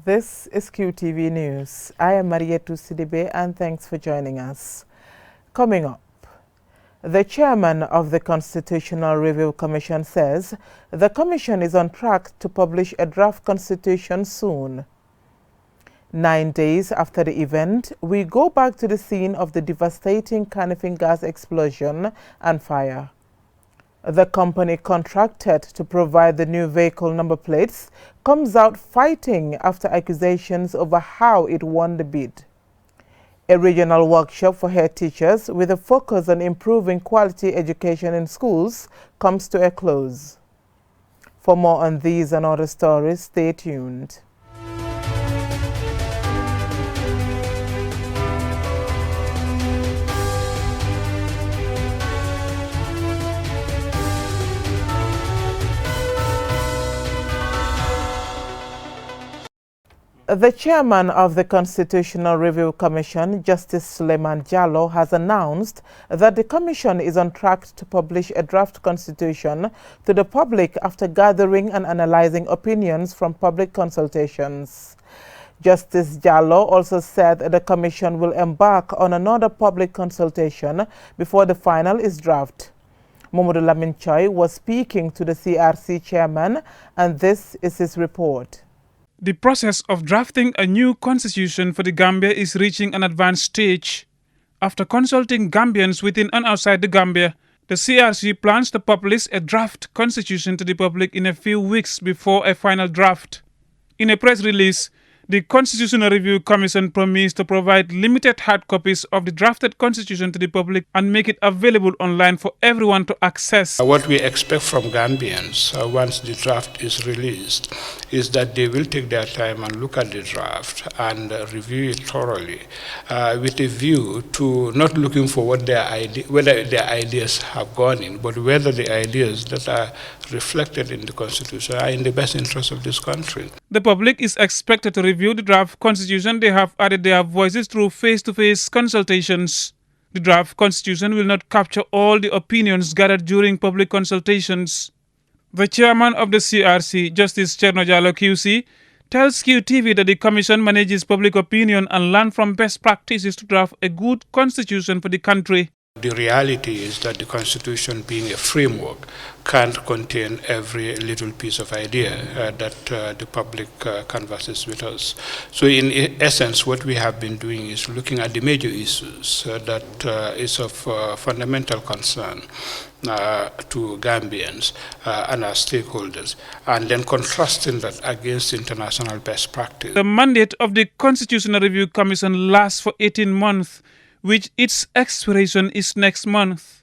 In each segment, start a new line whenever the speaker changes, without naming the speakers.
This is QTV News. I am Marietu Sidibe and thanks for joining us. Coming up, the chairman of the Constitutional Review Commission says the commission is on track to publish a draft constitution soon. 9 days after the event, we go back to the scene of the devastating Kanifing gas explosion and fire. The company contracted to provide the new vehicle number plates comes out fighting after accusations over how it won the bid. A regional workshop for head teachers with a focus on improving quality education in schools comes to a close. For more on these and other stories, stay tuned. The chairman of the Constitutional Review Commission, Justice Suleiman Jallow, has announced that the commission is on track to publish a draft constitution to the public after gathering and analyzing opinions from public consultations. Justice Jallow also said the commission will embark on another public consultation before the final is drafted. Momodu Lamin Choi was speaking to the CRC chairman, and this is his report.
The process of drafting a new constitution for the Gambia is reaching an advanced stage. After consulting Gambians within and outside the Gambia, the CRC plans to publish a draft constitution to the public in a few weeks before a final draft. In a press release, the Constitutional Review Commission promised to provide limited hard copies of the drafted constitution to the public and make it available online for everyone to access.
What we expect from Gambians once the draft is released is that they will take their time and look at the draft and review it thoroughly with a view to not looking for whether their ideas have gone in, but whether the ideas that are reflected in the constitution are in the best interest of this country.
The public is expected to review the draft constitution. They have added their voices through face-to-face consultations. The draft constitution will not capture all the opinions gathered during public consultations. The chairman of the CRC, Justice Cherno Jallow QC, tells QTV that the commission manages public opinion and learn from best practices to draft a good constitution for the country.
The reality is that the Constitution, being a framework, can't contain every little piece of idea that the public canvasses with us. So in essence, what we have been doing is looking at the major issues that is of fundamental concern to Gambians and our stakeholders, and then contrasting that against international best practice.
The mandate of the Constitutional Review Commission lasts for 18 months, which its expiration is next month.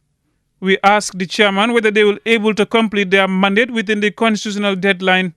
We asked the chairman whether they will be able to complete their mandate within the constitutional deadline.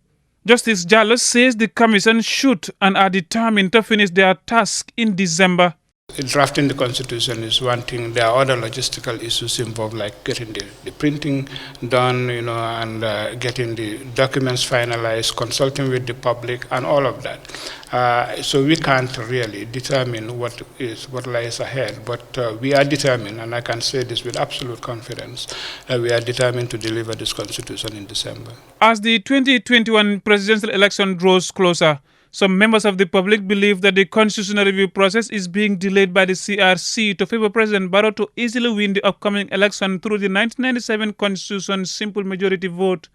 Justice Jallow says the commission should and are determined to finish their task in December.
Drafting the constitution is one thing. There are other logistical issues involved, like getting the printing done, and getting the documents finalized, consulting with the public, and all of that. So we can't really determine what lies ahead, but we are determined, and I can say this with absolute confidence, that we are determined to deliver this constitution in December.
As the 2021 presidential election draws closer, some members of the public believe that the constitutional review process is being delayed by the CRC to favor President Barrow to easily win the upcoming election through the 1997 Constitution simple majority vote.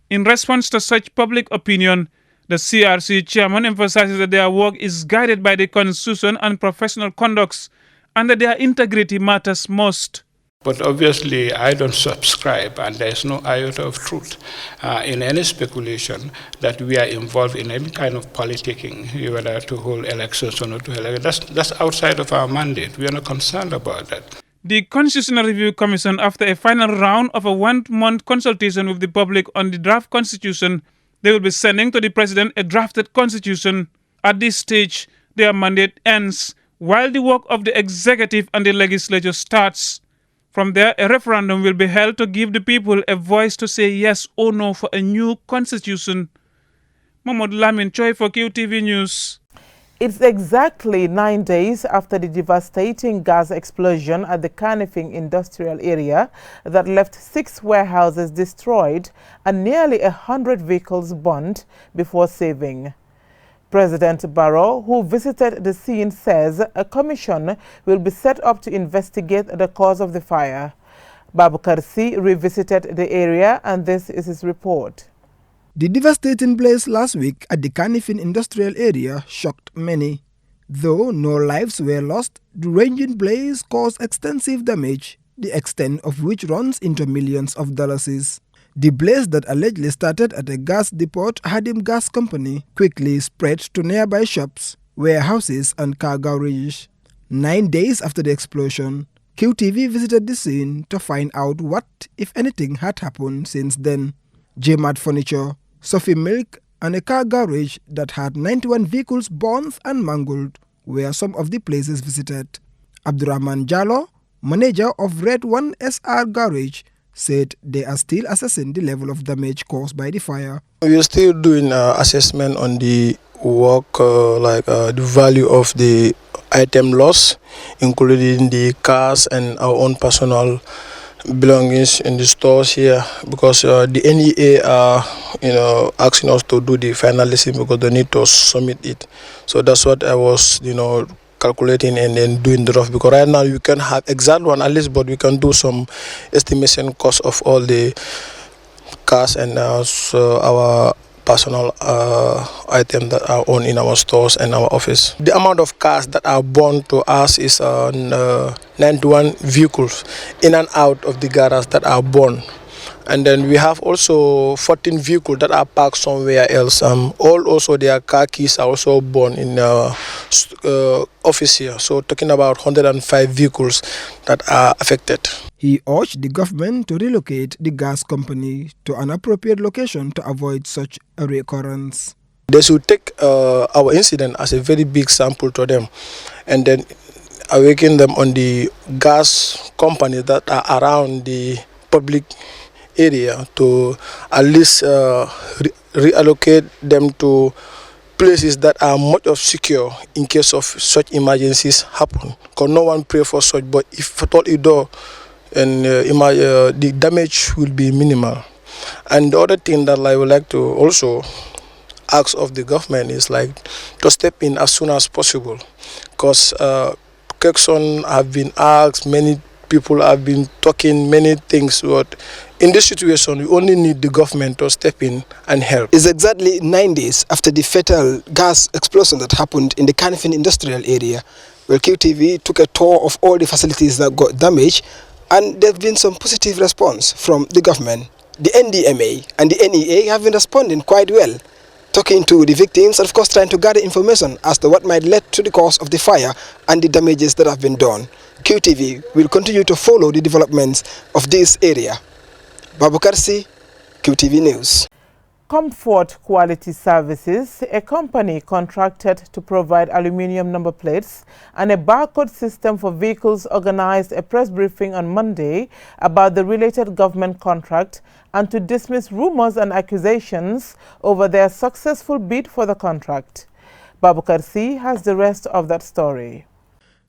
In response to such public opinion, the CRC chairman emphasizes that their work is guided by the Constitution and professional conducts, and that their integrity matters most.
But obviously, I don't subscribe, and there is no iota of truth in any speculation that we are involved in any kind of politicking, whether to hold elections or not to hold elections. That's outside of our mandate. We are not concerned about that.
The Constitutional Review Commission, after a final round of a one-month consultation with the public on the draft constitution, they will be sending to the president a drafted constitution. At this stage, their mandate ends, while the work of the executive and the legislature starts. From there, a referendum will be held to give the people a voice to say yes or no for a new constitution. Momodu Lamin Choi for QTV News.
It's exactly 9 days after the devastating gas explosion at the Kanifing industrial area that left 6 warehouses destroyed and nearly 100 vehicles burnt before saving. President Barrow, who visited the scene, says a commission will be set up to investigate the cause of the fire. Babukar C. revisited the area, and this is his report.
The devastating blaze last week at the Kanifing industrial area shocked many. Though no lives were lost, the raging blaze caused extensive damage, the extent of which runs into millions of dollars. The blaze that allegedly started at a gas depot Hadim Gas Company quickly spread to nearby shops, warehouses and car garages. 9 days after the explosion, QTV visited the scene to find out what, if anything, had happened since then. J-Mart Furniture, Sophie Milk and a car garage that had 91 vehicles burnt and mangled were some of the places visited. Abdurrahman Jallo, manager of Red 1 SR Garage, said they are still assessing the level of damage caused by the fire.
We are still doing assessment on the work, the value of the item loss, including the cars and our own personal belongings in the stores here, because the NEA are asking us to do the final listing because they need to submit it. So that's what I was calculating and then doing the rough, because right now you can have exact one at least, but we can do some estimation cost of all the cars and our personal items that are owned in our stores and our office. The amount of cars that are burned to us is 91 vehicles in and out of the garage that are burned. And then we have also 14 vehicles that are parked somewhere else. All also their car keys are also burned in office here. So talking about 105 vehicles that are affected.
He urged the government to relocate the gas company to an appropriate location to avoid such a recurrence.
They should take our incident as a very big sample to them, and then awaken them on the gas companies that are around the public area to at least reallocate them to places that are much of secure in case of such emergencies happen. Because no one pray for such, but if at all it does, and the damage will be minimal. And the other thing that I would like to also ask of the government is to step in as soon as possible, because questions have been asked, many people have been talking many things, but in this situation we only need the government to step in and help.
It's exactly 9 days after the fatal gas explosion that happened in the Kanifing industrial area, where QTV took a tour of all the facilities that got damaged, and there's been some positive response from the government. The NDMA and the NEA have been responding quite well, talking to the victims and of course trying to gather information as to what might lead to the cause of the fire and the damages that have been done. QTV will continue to follow the developments of this area. Babukar C, QTV News.
Comfort Quality Services, a company contracted to provide aluminium number plates and a barcode system for vehicles, organized a press briefing on Monday about the related government contract and to dismiss rumors and accusations over their successful bid for the contract. Babukar C has the rest of that story.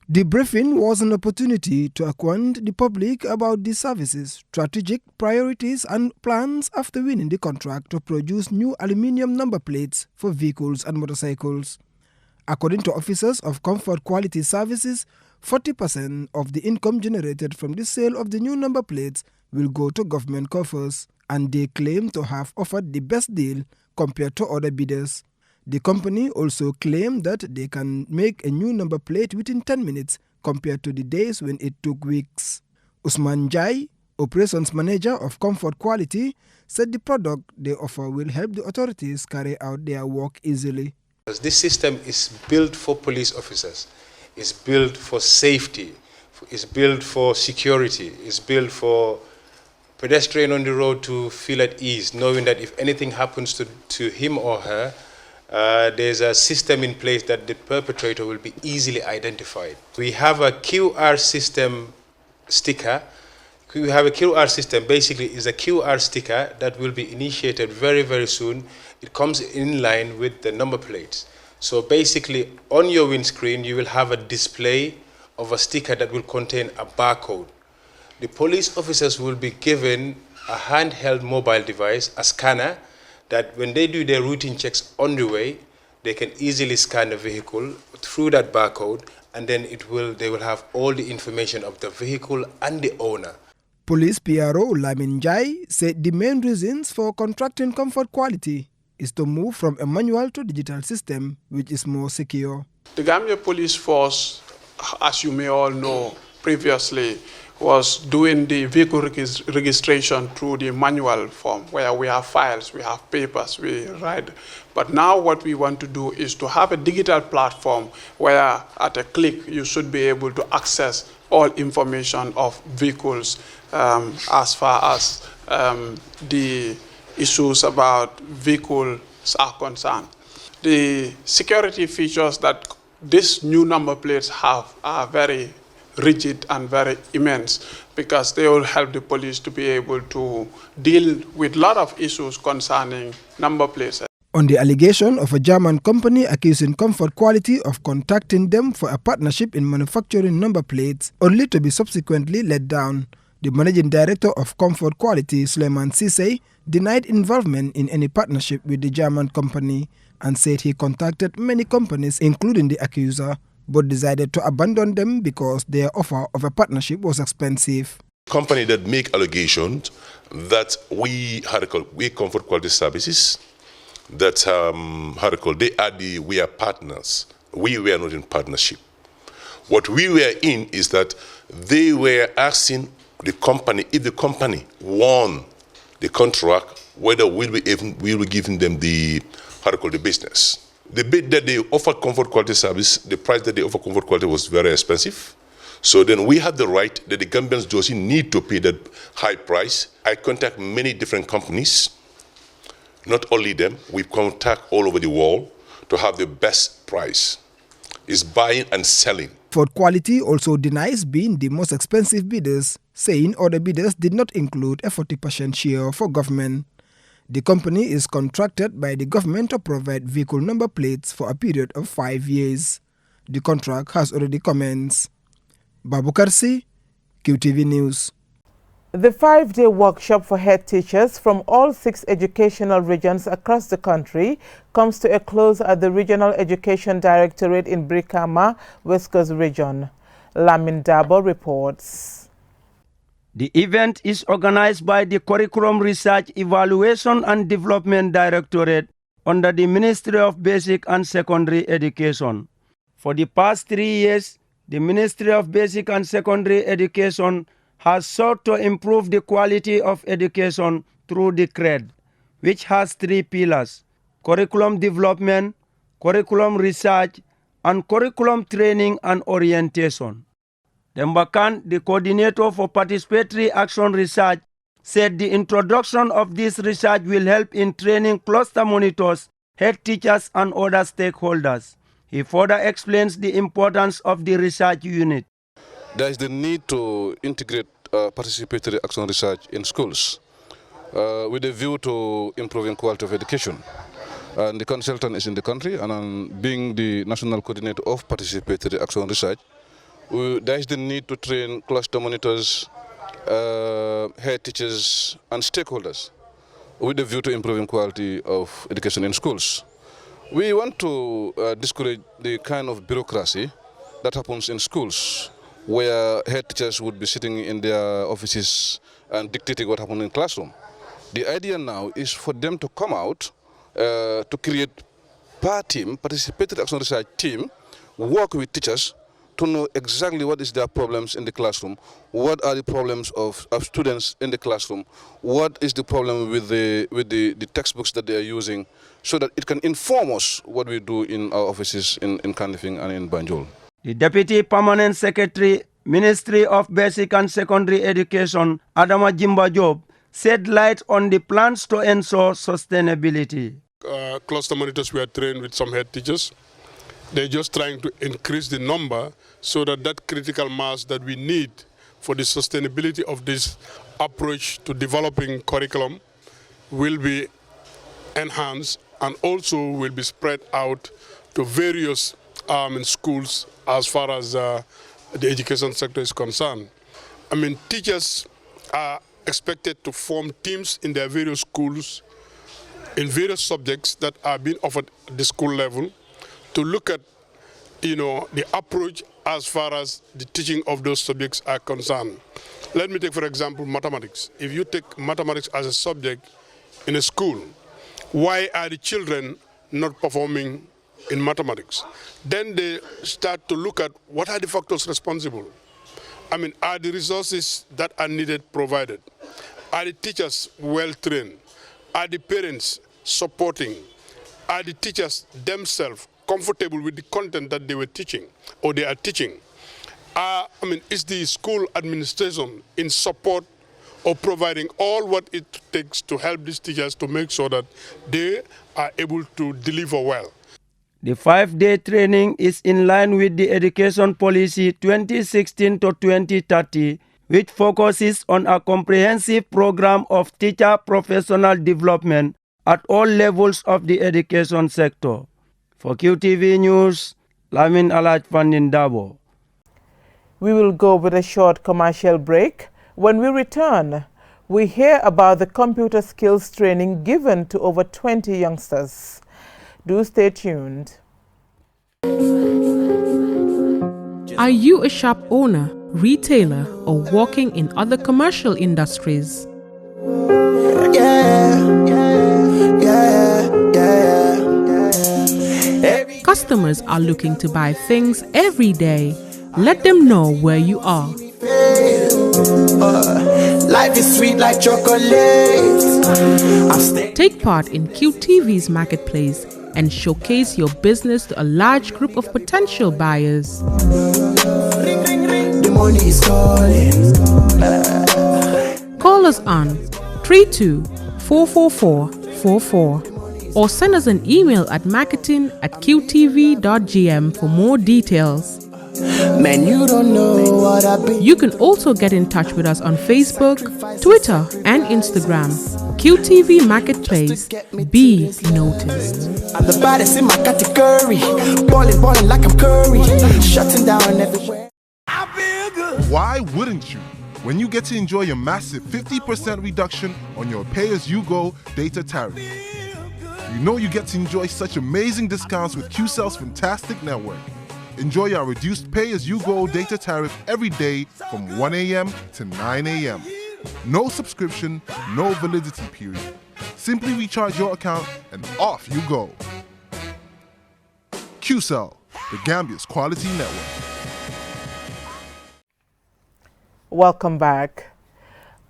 The briefing was an opportunity to acquaint the public about the services, strategic priorities and plans after winning the contract to produce new aluminium number plates for vehicles and motorcycles. According to officers of Comfort Quality Services, 40% of the income generated from the sale of the new number plates will go to government coffers, and they claim to have offered the best deal compared to other bidders. The company also claimed that they can make a new number plate within 10 minutes compared to the days when it took weeks. Usman Jai, operations manager of Comfort Quality, said the product they offer will help the authorities carry out their work easily.
This system is built for police officers, it's built for safety, it's built for security, it's built for pedestrian on the road to feel at ease, knowing that if anything happens to him or her, there's a system in place that the perpetrator will be easily identified. We have a QR system sticker. We have a QR system, basically is a QR sticker that will be initiated very, very soon. It comes in line with the number plates. So basically on your windscreen, you will have a display of a sticker that will contain a barcode. The police officers will be given a handheld mobile device, a scanner, that when they do their routine checks on the way, they can easily scan the vehicle through that barcode, and then they will have all the information of the vehicle and the owner.
Police PRO Lamin Jai said the main reasons for contracting Comfort Quality is to move from a manual to digital system, which is more secure.
The Gambia Police Force, as you may all know, previously was doing the vehicle registration through the manual form, where we have files, we have papers, we write. But now what we want to do is to have a digital platform where at a click you should be able to access all information of vehicles as far as the issues about vehicles are concerned. The security features that these new number plates have are very rigid and very immense, because they will help the police to be able to deal with a lot of issues concerning number plates.
On the allegation of a German company accusing Comfort Quality of contacting them for a partnership in manufacturing number plates, only to be subsequently let down, the managing director of Comfort Quality, Suleiman Sise, denied involvement in any partnership with the German company and said he contacted many companies, including the accuser, but decided to abandon them because their offer of a partnership was expensive.
Company that make allegations that we Comfort Quality Services, that we are partners. We were not in partnership. What we were in is that they were asking the company, if the company won the contract, whether we'll be giving them the business. The bid that they offered Comfort Quality Service, the price that they offered Comfort Quality was very expensive. So then we had the right that the Gambians Josie need to pay that high price. I contact many different companies, not only them, we contact all over the world to have the best price. It's buying and selling.
Comfort Quality also denies being the most expensive bidders, saying other bidders did not include a 40% share for government. The company is contracted by the government to provide vehicle number plates for a period of 5 years. The contract has already commenced. Babu Karsi, QTV News.
The 5-day workshop for head teachers from all 6 educational regions across the country comes to a close at the Regional Education Directorate in Brikama, West Coast Region. Lamin Dabo reports.
The event is organized by the Curriculum Research Evaluation and Development Directorate under the Ministry of Basic and Secondary Education. For the past 3 years, the Ministry of Basic and Secondary Education has sought to improve the quality of education through the CRED, which has 3 pillars: curriculum development, curriculum research, and curriculum training and orientation. Dembakan, the coordinator for participatory action research, said the introduction of this research will help in training cluster monitors, head teachers, and other stakeholders. He further explains the importance of the research unit.
There is the need to integrate participatory action research in schools with a view to improving quality of education. And the consultant is in the country, and being the national coordinator of participatory action research, there is the need to train cluster monitors, head teachers, and stakeholders with a view to improving quality of education in schools. We want to discourage the kind of bureaucracy that happens in schools, where head teachers would be sitting in their offices and dictating what happens in classroom. The idea now is for them to come out to create participatory action research team, work with teachers to know exactly what is their problems in the classroom, what are the problems of students in the classroom, what is the problem with the textbooks that they are using, so that it can inform us what we do in our offices in Kanifing and in Banjul.
The Deputy Permanent Secretary, Ministry of Basic and Secondary Education, Adama Jimba Job, shed light on the plans to ensure sustainability.
Cluster monitors were trained with some head teachers. They're just trying to increase the number so that critical mass that we need for the sustainability of this approach to developing curriculum will be enhanced and also will be spread out to various schools as far as the education sector is concerned. I mean, teachers are expected to form teams in their various schools in various subjects that are being offered at the school level, to look at the approach as far as the teaching of those subjects are concerned. Let me take, for example, mathematics. If you take mathematics as a subject in a school, why are the children not performing in mathematics? Then they start to look at what are the factors responsible. I mean, are the resources that are needed provided? Are the teachers well trained? Are the parents supporting? Are the teachers themselves comfortable with the content that they were teaching or they are teaching? Is the school administration in support of providing all what it takes to help these teachers to make sure that they are able to deliver well?
The 5-day training is in line with the Education Policy 2016 to 2030, which focuses on a comprehensive program of teacher professional development at all levels of the education sector. For QTV News, Lamin Alaj Dabo.
We will go with a short commercial break. When we return, we hear about the computer skills training given to over 20 youngsters. Do stay tuned.
Are you a shop owner, retailer, or working in other commercial industries? Customers are looking to buy things every day. Let them know where you are.
Life is sweet like chocolate.
Take part in QTV's marketplace and showcase your business to a large group of potential buyers.
The money is calling.
Call us on 32-444-44 or send us an email at marketing@qtv.gm for more details.
Man, you don't know what I've been.
You can also get in touch with us on Facebook, Twitter, and Instagram. QTV Marketplace. Be noticed.
I'm the baddest in my category. Balling like I'm Curry. Shutting down everywhere. I feel good.
Why wouldn't you? When you get to enjoy a massive 50% reduction on your pay-as-you-go data tariff. You know you get to enjoy such amazing discounts with QCell's fantastic network. Enjoy our reduced pay-as-you-go data tariff every day from 1 a.m. to 9 a.m. No subscription, no validity period. Simply recharge your account and off you go. QCell, the Gambia's quality network.
Welcome back.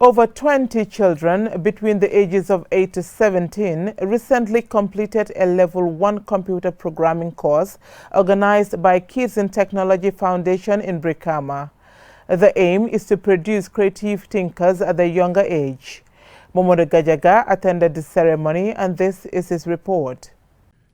Over 20 children between the ages of 8 to 17 recently completed a Level 1 computer programming course organized by Kids in Technology Foundation in Brikama. The aim is to produce creative thinkers at a younger age. Momodo Gajaga attended the ceremony, and this is his report.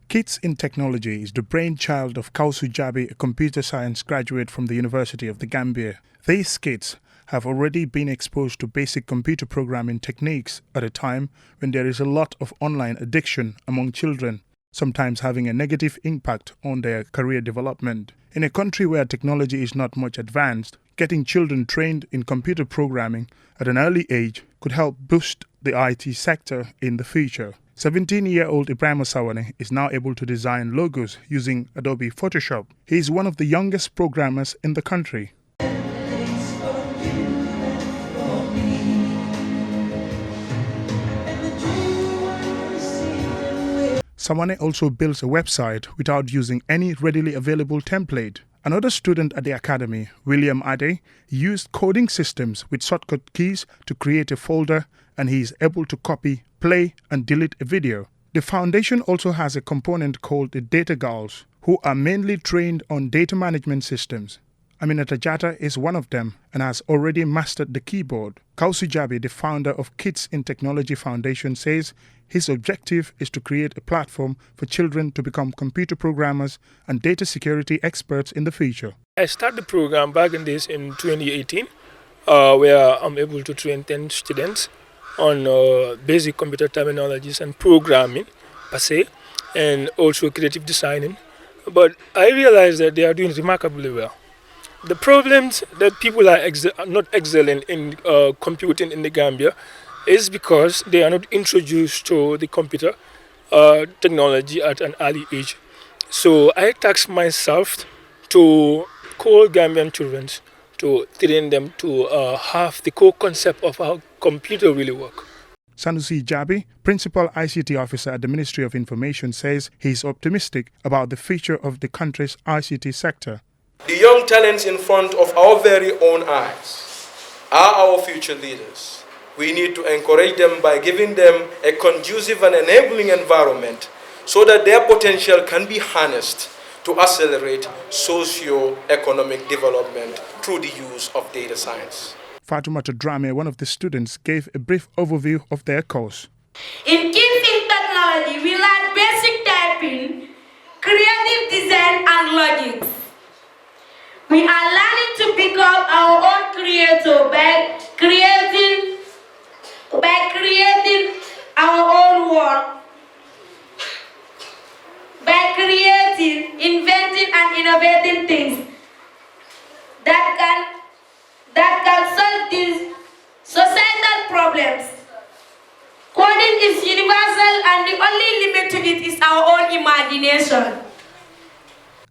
Kids in Technology is the brainchild of Kausu Jabi, a computer science graduate from the University of the Gambia. These kids have already been exposed to basic computer programming techniques at a time when there is a lot of online addiction among children, sometimes having a negative impact on their career development. In a country where technology is not much advanced, getting children trained in computer programming at an early age could help boost the IT sector in the future. 17-year-old Ibrahim Sawane is now able to design logos using Adobe Photoshop. He is one of the youngest programmers in the country. Sawane also builds a website without using any readily available template. Another student at the academy, William Ade, used coding systems with shortcut keys to create a folder, and he is able to copy, play, and delete a video. The foundation also has a component called the Data Girls, who are mainly trained on data management systems. Aminata Jata is one of them and has already mastered the keyboard. Kausu Jabi, the founder of Kids in Technology Foundation, says his objective is to create a platform for children to become computer programmers and data security experts in the future.
I started the program back in 2018, where I'm able to train 10 students on basic computer terminologies and programming, per se, and also creative designing. But I realized that they are doing remarkably well. The problems that people are not excelling in computing in the Gambia is because they are not introduced to the computer technology at an early age. So I tasked myself to call Gambian children to train them to have the core concept of how computer really work.
Sanusi Jabi, Principal ICT Officer at the Ministry of Information, says he is optimistic about the future of the country's ICT sector.
The young talents in front of our very own eyes are our future leaders. We need to encourage them by giving them a conducive and enabling environment so that their potential can be harnessed to accelerate socio-economic development through the use of data science.
Fatumata Drame, one of the students, gave a brief overview of their course.
In Kanifing technology, we learn basic typing, creative design, and logic. We are learning to become our own creator by creating our own work, by creating, inventing, and innovating things that can solve these societal problems. Coding is universal, and the only limit to it is our own imagination.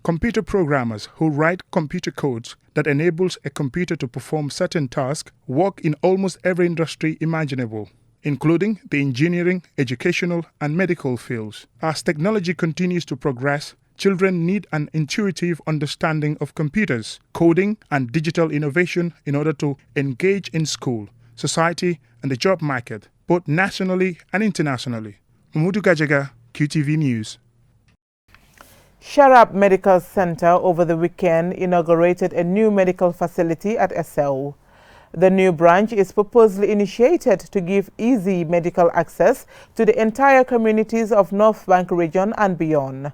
Computer programmers who write computer codes that enables a computer to perform certain tasks work in almost every industry imaginable, including the engineering, educational, and medical fields. As technology continues to progress, children need an intuitive understanding of computers, coding, and digital innovation in order to engage in school, society, and the job market, both nationally and internationally. Mamudu Gajaga, QTV News.
Sharab Medical Center over the weekend inaugurated a new medical facility at Esau. The new branch is purposely initiated to give easy medical access to the entire communities of North Bank region and beyond.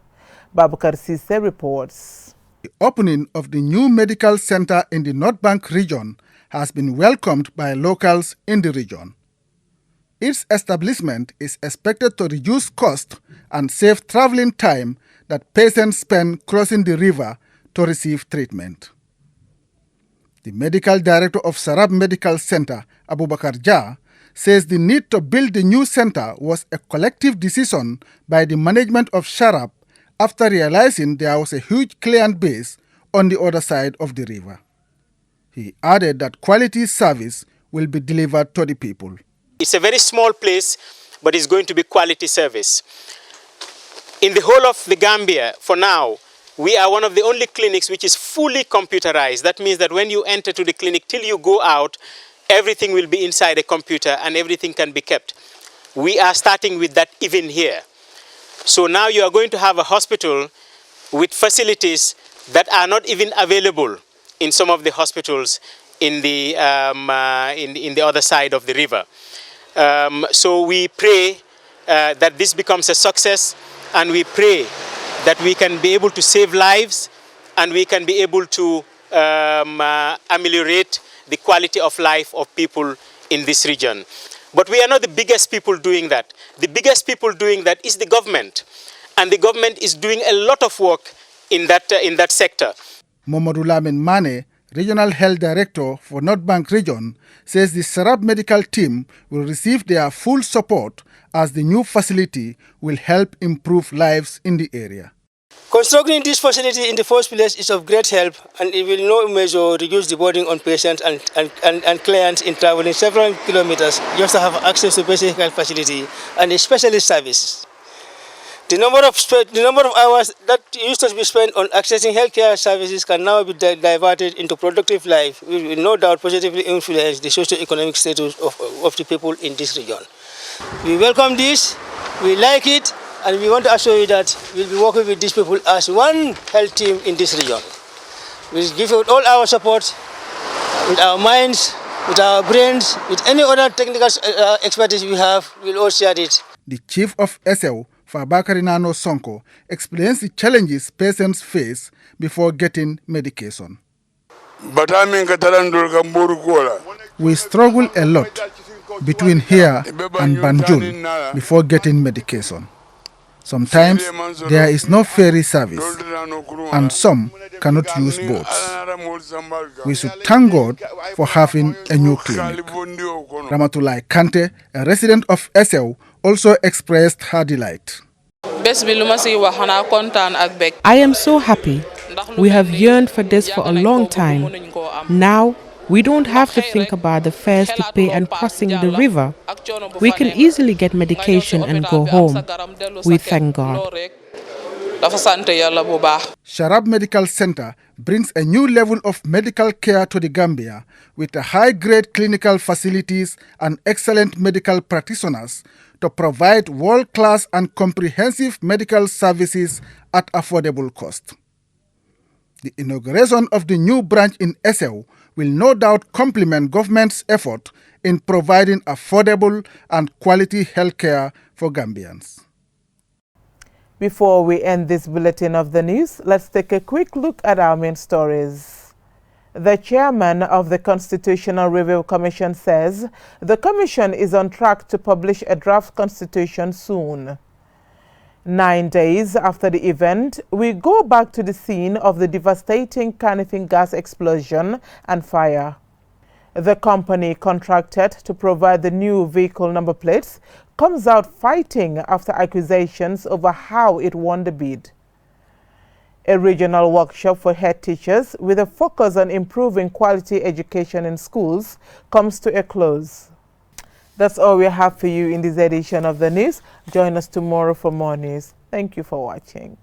Babukar Sise reports.
The opening of the new medical center in the North Bank region has been welcomed by locals in the region. Its establishment is expected to reduce cost and save traveling time that patients spend crossing the river to receive treatment. The medical director of Sarab Medical Center, Abubakar Jah, says the need to build the new center was a collective decision by the management of Sharab after realizing there was a huge client base on the other side of the river. He added that quality service will be delivered to the people.
It's a very small place, but it's going to be quality service. In the whole of the Gambia, for now, we are one of the only clinics which is fully computerized. That means that when you enter to the clinic, till you go out, everything will be inside a computer and everything can be kept. We are starting with that even here. So now you are going to have a hospital with facilities that are not even available in some of the hospitals in the other side of the river. So we pray that this becomes a success, and we pray that we can be able to save lives and we can be able to ameliorate the quality of life of people in this region. But we are not the biggest people doing that. The biggest people doing that is the government, and the government is doing a lot of work in that sector.
Momodu Lamin Mane, Regional Health Director for North Bank Region, says the Sarab medical team will receive their full support as the new facility will help improve lives in the area.
Constructing this facility in the first place is of great help, and it will in no measure reduce the burden on patients and clients in traveling several kilometers just to have access to basic health facility and a specialist service. The number of hours that used to be spent on accessing healthcare services can now be diverted into productive life, which will no doubt positively influence the socio-economic status of the people in this region. We welcome this, we like it, and we want to assure you that we'll be working with these people as one health team in this region. We'll give you all our support with our minds, with our brains, with any other technical expertise we have. We'll all share it.
The chief of SL, Fabakary Nano Sonko, explains the challenges patients face before getting medication. We struggle a lot between here and Banjul before getting medication. Sometimes there is no ferry service, and some cannot use boats. We should thank God for having a new clinic. Ramatulai Kante, a resident of SL, also expressed her delight.
I am so happy. We have yearned for this for a long time. Now, we don't have to think about the fares to pay and crossing the river. We can easily get medication and go home. We thank God.
Sharab Medical Center brings a new level of medical care to the Gambia with a high-grade clinical facilities and excellent medical practitioners to provide world-class and comprehensive medical services at affordable cost. The inauguration of the new branch in Essew will no doubt complement government's effort in providing affordable and quality health care for Gambians.
Before we end this bulletin of the news, let's take a quick look at our main stories. The chairman of the Constitutional Review Commission says the commission is on track to publish a draft constitution soon. 9 days after the event, we go back to the scene of the devastating Kanifing gas explosion and fire. The company contracted to provide the new vehicle number plates comes out fighting after accusations over how it won the bid. A regional workshop for head teachers with a focus on improving quality education in schools comes to a close. That's all we have for you in this edition of the news. Join us tomorrow for more news. Thank you for watching.